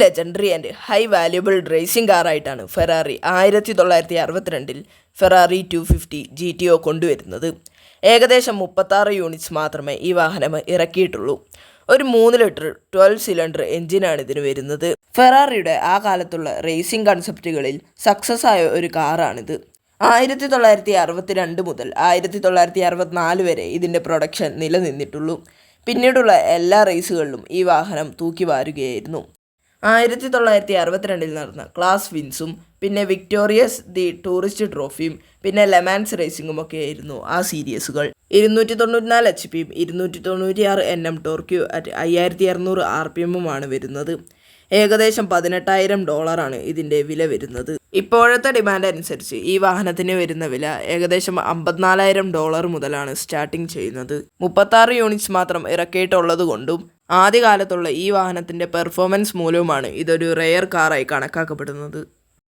Legendary and high valuable racing കാറായിട്ടാണ് Ferrari 1962 Ferrari 250 GTO കൊണ്ടുവരുന്നത്. ഏകദേശം 36 യൂണിറ്റ്സ് മാത്രമേ ഈ വാഹനം ഇറക്കിയിട്ടുള്ളൂ. ഒരു 3 ലിറ്റർ 12 സിലിണ്ടർ എഞ്ചിനാണ് ഇതിന് വരുന്നത്. ഫെറാറിയുടെ ആ കാലത്തുള്ള റേസിംഗ് കൺസെപ്റ്റുകളിൽ സക്സസ് ആയ ഒരു കാറാണിത്. 1962 മുതൽ 1964 വരെ ഇതിൻ്റെ പ്രൊഡക്ഷൻ നിലനിന്നിട്ടുള്ളൂ. പിന്നീടുള്ള എല്ലാ റേസുകളിലും ഈ വാഹനം തൂക്കി വാരുകയായിരുന്നു. 1962 നടന്ന ക്ലാസ് വിൻസും പിന്നെ വിക്ടോറിയസ് ദി ടൂറിസ്റ്റ് ട്രോഫിയും പിന്നെ ലെമാൻസ് റേസിംഗും ഒക്കെയായിരുന്നു ആ സീരീസുകൾ. 294 HP 296 Nm torque at 5600 RPM വരുന്നത്. ഏകദേശം $18,000 ഇതിൻ്റെ വില വരുന്നത്. ഇപ്പോഴത്തെ ഡിമാൻഡ് അനുസരിച്ച് ഈ വാഹനത്തിന് വരുന്ന വില ഏകദേശം $54,000 മുതലാണ് സ്റ്റാർട്ടിങ് ചെയ്യുന്നത്. 36 യൂണിറ്റ്സ് മാത്രം ഇറക്കിയിട്ടുള്ളത് കൊണ്ടും ആദ്യകാലത്തുള്ള ഈ വാഹനത്തിൻ്റെ പെർഫോമൻസ് മൂലവുമാണ് ഇതൊരു റെയർ കാറായി കണക്കാക്കപ്പെടുന്നത്.